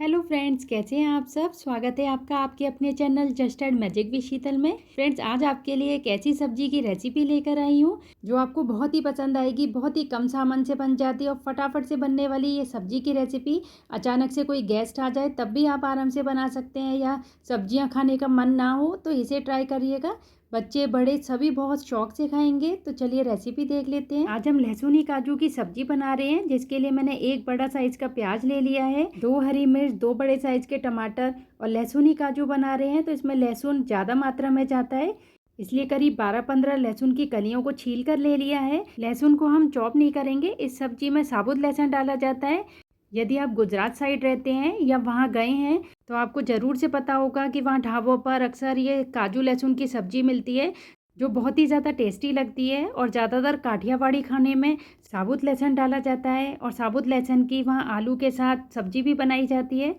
Hello friends, कैसे हैं आप सब। स्वागत है आपका आपके अपने channel just add magic with Sheetal में। फ्रेंड्स, आज आपके लिए एक ऐसी सब्जी की रेसिपी लेकर आई हूँ जो आपको बहुत ही पसंद आएगी। बहुत ही कम सामान से बन जाती है और फटाफट से बनने वाली ये सब्जी की रेसिपी अचानक से कोई गेस्ट आ जाए तब भी आप आराम से बना सकते हैं, या सब्जियाँ खाने का मन ना हो तो इसे ट्राई करिएगा। बच्चे बड़े सभी बहुत शौक से खाएंगे। तो चलिए रेसिपी देख लेते हैं। आज हम लहसुनी काजू की सब्जी बना रहे हैं, जिसके लिए मैंने एक बड़ा साइज का प्याज ले लिया है, 2 हरी मिर्च, 2 बड़े साइज के टमाटर। और लहसुनी काजू बना रहे हैं तो इसमें लहसुन ज़्यादा मात्रा में जाता है, इसलिए करीब 12-15 लहसुन की कलियों को छील कर ले लिया है। लहसुन को हम चॉप नहीं करेंगे, इस सब्जी में साबुत लहसुन डाला जाता है। यदि आप गुजरात साइड रहते हैं या वहाँ गए हैं तो आपको ज़रूर से पता होगा कि वहाँ ढाबों पर अक्सर ये काजू लहसुन की सब्ज़ी मिलती है, जो बहुत ही ज़्यादा टेस्टी लगती है। और ज़्यादातर काठियावाड़ी खाने में साबुत लहसुन डाला जाता है, और साबुत लहसुन की वहाँ आलू के साथ सब्ज़ी भी बनाई जाती है।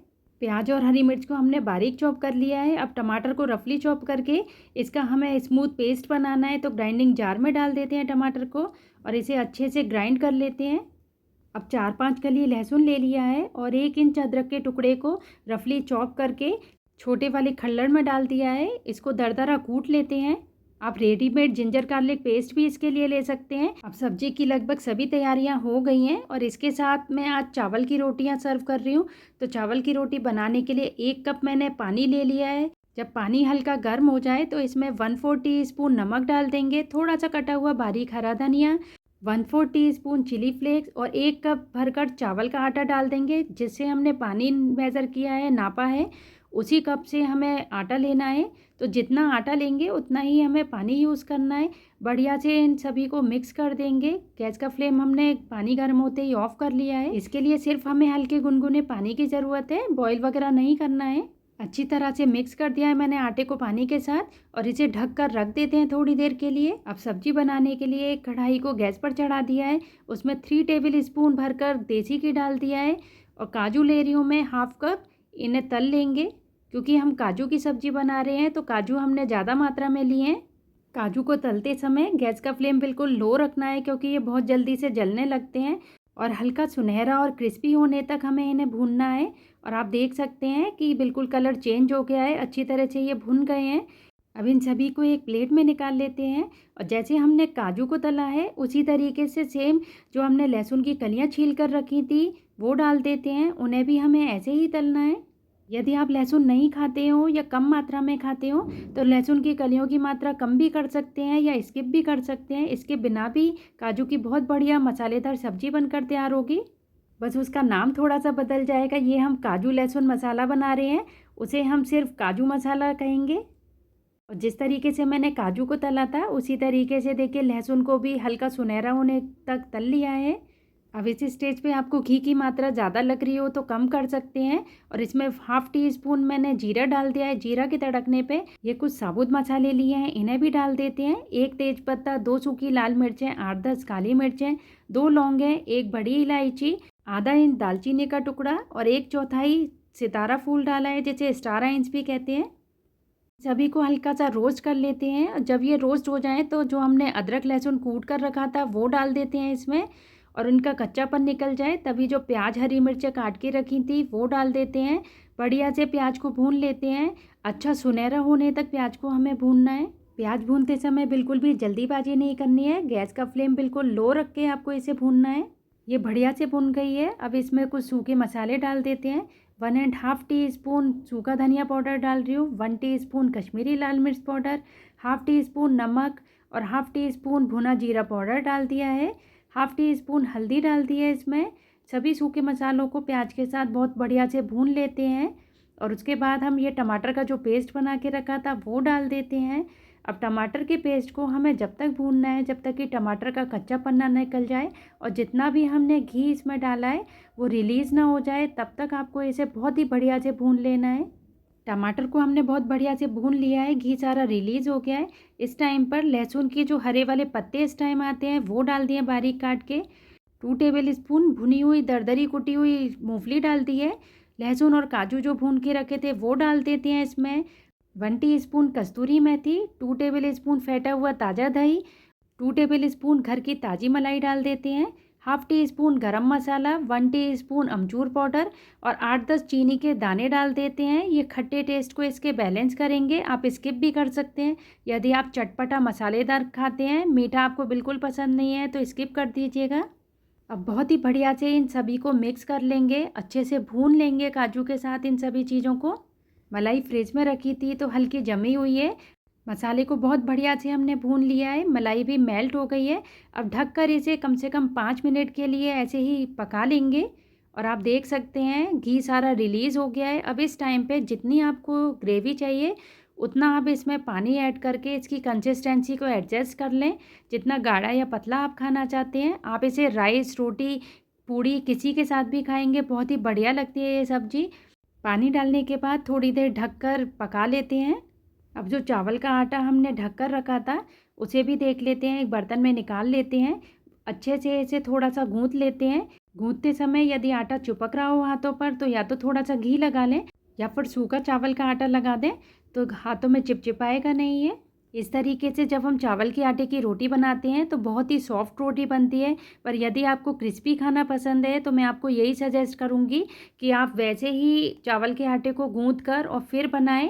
प्याज और हरी मिर्च को हमने बारीक चॉप कर लिया है। अब टमाटर को रफली चॉप करके इसका हमें स्मूथ पेस्ट बनाना है, तो ग्राइंडिंग जार में डाल देते हैं टमाटर को और इसे अच्छे से ग्राइंड कर लेते हैं। अब 4-5 कली लहसुन ले लिया है और 1 इंच अदरक के टुकड़े को रफली चॉप करके छोटे वाले खल्लड़ में डाल दिया है। इसको दरदरा कूट लेते हैं। आप रेडीमेड जिंजर गार्लिक पेस्ट भी इसके लिए ले सकते हैं। अब सब्जी की लगभग सभी तैयारियां हो गई हैं और इसके साथ मैं आज चावल की रोटियां सर्व कर रही हूँ। तो चावल की रोटी बनाने के लिए 1 कप मैंने पानी ले लिया है। जब पानी हल्का गर्म हो जाए तो इसमें 1/4 टीस्पून नमक डाल देंगे, थोड़ा सा कटा हुआ बारीक हरा धनिया, 1/4 टीस्पून चिली फ्लेक्स और 1 कप भरकर चावल का आटा डाल देंगे। जिससे हमने पानी मेज़र किया है, नापा है, उसी कप से हमें आटा लेना है। तो जितना आटा लेंगे उतना ही हमें पानी यूज़ करना है। बढ़िया से इन सभी को मिक्स कर देंगे। गैस का फ्लेम हमने पानी गर्म होते ही ऑफ कर लिया है। इसके लिए सिर्फ हमें हल्के गुनगुने पानी की ज़रूरत है, बॉईल वगैरह नहीं करना है। अच्छी तरह से मिक्स कर दिया है मैंने आटे को पानी के साथ, और इसे ढक कर रख देते हैं थोड़ी देर के लिए। अब सब्जी बनाने के लिए एक कढ़ाई को गैस पर चढ़ा दिया है, उसमें 3 टेबल स्पून भरकर देसी घी डाल दिया है। और काजू ले रही हूँ मैं 1/2 कप। इन्हें तल लेंगे, क्योंकि हम काजू की सब्जी बना रहे हैं तो काजू हमने ज़्यादा मात्रा में लिए हैं। काजू को तलते समय गैस का फ्लेम बिल्कुल लो रखना है, क्योंकि ये बहुत जल्दी से जलने लगते हैं। और हल्का सुनहरा और क्रिस्पी होने तक हमें इन्हें भूनना है। और आप देख सकते हैं कि बिल्कुल कलर चेंज हो गया है, अच्छी तरह से ये भुन गए हैं। अब इन सभी को एक प्लेट में निकाल लेते हैं। और जैसे हमने काजू को तला है उसी तरीके से सेम जो हमने लहसुन की कलियां छील कर रखी थी वो डाल देते हैं। उन्हें भी हमें ऐसे ही तलना है। यदि आप लहसुन नहीं खाते हो या कम मात्रा में खाते हो तो लहसुन की कलियों की मात्रा कम भी कर सकते हैं या स्किप भी कर सकते हैं। इसके बिना भी काजू की बहुत बढ़िया मसालेदार सब्जी बनकर तैयार होगी। बस उसका नाम थोड़ा सा बदल जाएगा। ये हम काजू लहसुन मसाला बना रहे हैं, उसे हम सिर्फ काजू मसाला कहेंगे। और जिस तरीके से मैंने काजू को तला था उसी तरीके से देखिए लहसुन को भी हल्का सुनहरा होने तक तल लिया है। अब इस स्टेज पे आपको घी की मात्रा ज़्यादा लग रही हो तो कम कर सकते हैं। और इसमें 1/2 टीस्पून मैंने जीरा डाल दिया है। जीरा के तड़कने पे ये कुछ साबुत मसाले लिए हैं, इन्हें भी डाल देते हैं। 1 तेज़पत्ता, 2 सूखी लाल मिर्चें, 8-10 काली मिर्चें, 2 लौंगें, 1 बड़ी इलायची, आधा इंच दालचीनी का टुकड़ा और 1/4 सितारा फूल डाला है, जिसे स्टार आइंस भी कहते हैं। सभी को हल्का सा रोस्ट कर लेते हैं। जब ये रोस्ट हो जाए तो जो हमने अदरक लहसुन कूट कर रखा था वो डाल देते हैं इसमें, और उनका कच्चापन निकल जाए तभी जो प्याज हरी मिर्चें काट के रखी थी वो डाल देते हैं। बढ़िया से प्याज को भून लेते हैं। अच्छा सुनहरा होने तक प्याज को हमें भूनना है। प्याज भूनते समय बिल्कुल भी जल्दीबाजी नहीं करनी है। गैस का फ्लेम बिल्कुल लो रख के आपको इसे भूनना है। ये बढ़िया से भुन गई है। अब इसमें कुछ सूखे मसाले डाल देते हैं। 1.5 टीस्पून सूखा धनिया पाउडर डाल रही हूँ, 1 टीस्पून कश्मीरी लाल मिर्च पाउडर, 1/2 टीस्पून नमक और 1/2 टीस्पून भुना जीरा पाउडर डाल दिया है। 1/2 टीस्पून हल्दी डाल दी है इसमें। सभी सूखे मसालों को प्याज के साथ बहुत बढ़िया से भून लेते हैं। और उसके बाद हम ये टमाटर का जो पेस्ट बना के रखा था वो डाल देते हैं। अब टमाटर के पेस्ट को हमें जब तक भूनना है जब तक कि टमाटर का कच्चापन ना निकल जाए, और जितना भी हमने घी इसमें डाला है वो रिलीज़ ना हो जाए, तब तक आपको इसे बहुत ही बढ़िया से भून लेना है। टमाटर को हमने बहुत बढ़िया से भून लिया है, घी सारा रिलीज़ हो गया है। इस टाइम पर लहसुन के जो हरे वाले पत्ते इस टाइम आते हैं वो डाल दिए बारीक काट के। 2 टेबल स्पून भुनी हुई दरदरी कुटी हुई मूंगफली डाल दी है। लहसुन और काजू जो भून के रखे थे वो डाल देते हैं इसमें। 1 टीस्पून कस्तूरी मेथी, 2 टेबल स्पून फेंटा हुआ ताज़ा दही, 2 टेबल स्पून घर की ताज़ी मलाई डाल देते हैं। हाफ़ टी स्पून गरम मसाला, 1 टीस्पून अमचूर पाउडर और 8-10 चीनी के दाने डाल देते हैं। ये खट्टे टेस्ट को इसके बैलेंस करेंगे। आप स्किप भी कर सकते हैं यदि आप चटपटा मसालेदार खाते हैं, मीठा आपको बिल्कुल पसंद नहीं है तो स्किप कर दीजिएगा। अब बहुत ही बढ़िया से इन सभी को मिक्स कर लेंगे, अच्छे से भून लेंगे काजू के साथ इन सभी चीज़ों को। मलाई फ्रिज में रखी थी तो हल्की जमी हुई है। मसाले को बहुत बढ़िया से हमने भून लिया है, मलाई भी मेल्ट हो गई है। अब ढककर इसे कम से कम 5 मिनट के लिए ऐसे ही पका लेंगे और आप देख सकते हैं घी सारा रिलीज़ हो गया है। अब इस टाइम पे जितनी आपको ग्रेवी चाहिए उतना आप इसमें पानी ऐड करके इसकी कंसिस्टेंसी को एडजस्ट कर लें। जितना गाढ़ा या पतला आप खाना चाहते हैं, आप इसे राइस, रोटी, पूड़ी किसी के साथ भी खाएंगे, बहुत ही बढ़िया लगती है ये सब्ज़ी। पानी डालने के बाद थोड़ी देर ढककर पका लेते हैं। अब जो चावल का आटा हमने ढककर रखा था उसे भी देख लेते हैं, एक बर्तन में निकाल लेते हैं। अच्छे से इसे थोड़ा सा गूँथ लेते हैं। गूँथते समय यदि आटा चिपक रहा हो हाथों पर तो या तो थोड़ा सा घी लगा लें या फिर सूखा चावल का आटा लगा दें तो हाथों में चिपचिपाएगा नहीं है। इस तरीके से जब हम चावल के आटे की रोटी बनाते हैं तो बहुत ही सॉफ्ट रोटी बनती है। पर यदि आपको क्रिस्पी खाना पसंद है तो मैं आपको यही सजेस्ट करूँगी कि आप वैसे ही चावल के आटे को गूँथ कर और फिर बनाएं।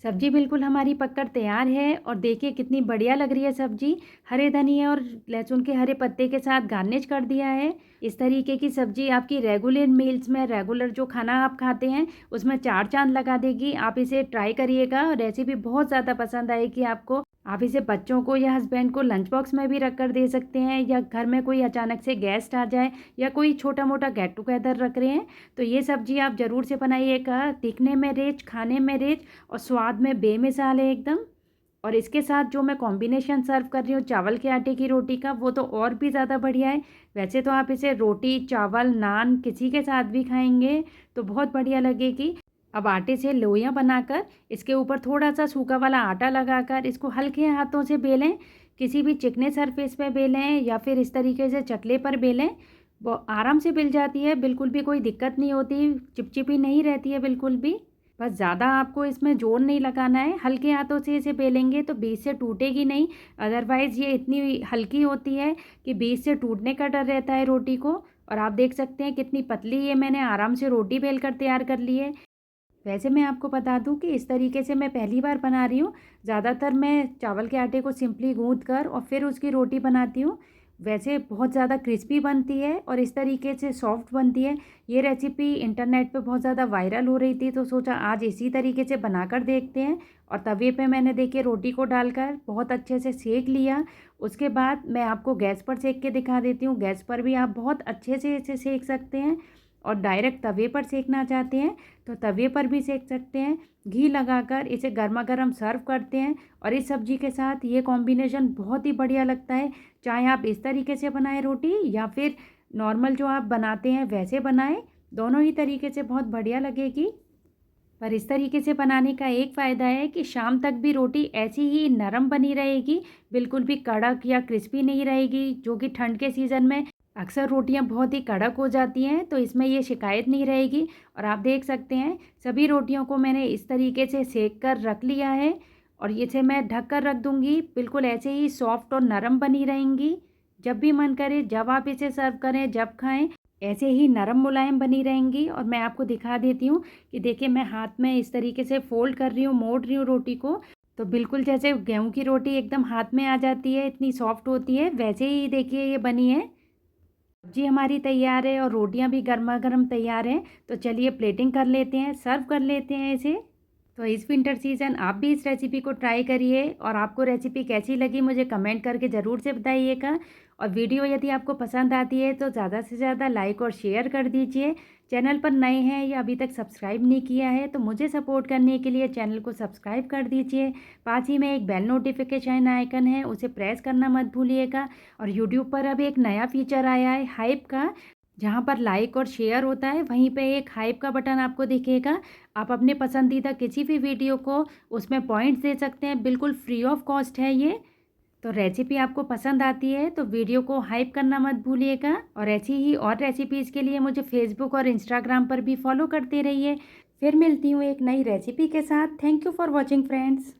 सब्जी बिल्कुल हमारी पककर तैयार है और देखिए कितनी बढ़िया लग रही है सब्जी। हरे धनिया और लहसुन के हरे पत्ते के साथ गार्निश कर दिया है। इस तरीके की सब्जी आपकी रेगुलर मील्स में, रेगुलर जो खाना आप खाते हैं उसमें 4 चांद लगा देगी। आप इसे ट्राई करिएगा, रेसिपी बहुत ज़्यादा पसंद आएगी आपको। आप इसे बच्चों को या हस्बैंड को लंच बॉक्स में भी रख कर दे सकते हैं, या घर में कोई अचानक से गेस्ट आ जाए या कोई छोटा मोटा गेट टुगेदर रख रहे हैं तो ये सब्जी आप ज़रूर से बनाइएगा। दिखने में रिच, खाने में रिच और स्वाद में बेमिसाल है एकदम। और इसके साथ जो मैं कॉम्बिनेशन सर्व कर रही हूँ चावल के आटे की रोटी का, वो तो और भी ज़्यादा बढ़िया है। वैसे तो आप इसे रोटी, चावल, नान किसी के साथ भी खाएंगे तो बहुत बढ़िया लगेगी। अब आटे से लोइयाँ बनाकर इसके ऊपर थोड़ा सा सूखा वाला आटा लगाकर इसको हल्के हाथों से बेलें। किसी भी चिकने सरफेस पे बेलें या फिर इस तरीके से चकले पर बेलें, वो आराम से बिल जाती है, बिल्कुल भी कोई दिक्कत नहीं होती, चिपचिपी नहीं रहती है बिल्कुल भी। बस ज़्यादा आपको इसमें जोर नहीं लगाना है, हल्के हाथों से इसे बेलेंगे तो बीच से टूटेगी नहीं। अदरवाइज़ ये इतनी हल्की होती है कि बीच से टूटने का डर रहता है रोटी को। और आप देख सकते हैं कितनी पतली ये मैंने आराम से रोटी बेल कर तैयार कर ली है। वैसे मैं आपको बता दूं कि इस तरीके से मैं पहली बार बना रही हूँ। ज़्यादातर मैं चावल के आटे को सिंपली गूँथ कर और फिर उसकी रोटी बनाती हूँ। वैसे बहुत ज़्यादा क्रिस्पी बनती है और इस तरीके से सॉफ्ट बनती है। ये रेसिपी इंटरनेट पे बहुत ज़्यादा वायरल हो रही थी तो सोचा आज इसी तरीके से बनाकर देखते हैं। और तवे पे मैंने देखिए रोटी को डालकर बहुत अच्छे से सेक लिया। उसके बाद मैं आपको गैस पर सेक के दिखा देती हूँ। गैस पर भी आप बहुत अच्छे से इसे सेक सकते हैं और डायरेक्ट तवे पर सेकना चाहते हैं तो तवे पर भी सेक सकते हैं। घी लगाकर इसे गर्मा गर्म सर्व करते हैं और इस सब्ज़ी के साथ ये कॉम्बिनेशन बहुत ही बढ़िया लगता है। चाहे आप इस तरीके से बनाएं रोटी या फिर नॉर्मल जो आप बनाते हैं वैसे बनाएं, दोनों ही तरीके से बहुत बढ़िया लगेगी। पर इस तरीके से बनाने का एक फ़ायदा है कि शाम तक भी रोटी ऐसी ही नरम बनी रहेगी, बिल्कुल भी कड़क या क्रिस्पी नहीं रहेगी, जो कि ठंड के सीज़न में अक्सर रोटियां बहुत ही कड़क हो जाती हैं तो इसमें ये शिकायत नहीं रहेगी। और आप देख सकते हैं सभी रोटियों को मैंने इस तरीके से सेक कर रख लिया है और इसे मैं ढक कर रख दूँगी। बिल्कुल ऐसे ही सॉफ्ट और नरम बनी रहेंगी। जब भी मन करे, जब आप इसे सर्व करें, जब खाएं, ऐसे ही नरम मुलायम बनी रहेंगी। और मैं आपको दिखा देती हूँ कि देखिए मैं हाथ में इस तरीके से फोल्ड कर रही हूँ, मोड़ रही हूँ रोटी को, तो बिल्कुल जैसे गेहूँ की रोटी एकदम हाथ में आ जाती है, इतनी सॉफ्ट होती है, वैसे ही देखिए ये बनी है। सब्जी हमारी तैयार है और रोटियां भी गर्मा गर्म तैयार हैं। तो चलिए प्लेटिंग कर लेते हैं, सर्व कर लेते हैं इसे। तो इस विंटर सीज़न आप भी इस रेसिपी को ट्राई करिए और आपको रेसिपी कैसी लगी मुझे कमेंट करके ज़रूर से बताइएगा। और वीडियो यदि आपको पसंद आती है तो ज़्यादा से ज़्यादा लाइक और शेयर कर दीजिए। चैनल पर नए हैं या अभी तक सब्सक्राइब नहीं किया है तो मुझे सपोर्ट करने के लिए चैनल को सब्सक्राइब कर दीजिए। पास ही में एक बेल नोटिफिकेशन आइकन है, उसे प्रेस करना मत भूलिएगा। और यूट्यूब पर अब एक नया फीचर आया है हाइप का, जहाँ पर लाइक और शेयर होता है वहीं पे एक हाइप का बटन आपको दिखेगा। आप अपने पसंदीदा किसी भी वीडियो को उसमें पॉइंट्स दे सकते हैं, बिल्कुल फ्री ऑफ कॉस्ट है ये। तो रेसिपी आपको पसंद आती है तो वीडियो को हाइप करना मत भूलिएगा। और ऐसी ही और रेसिपीज़ के लिए मुझे फेसबुक और इंस्टाग्राम पर भी फॉलो करते रहिए। फिर मिलती हूँ एक नई रेसिपी के साथ। Thank you for watching friends.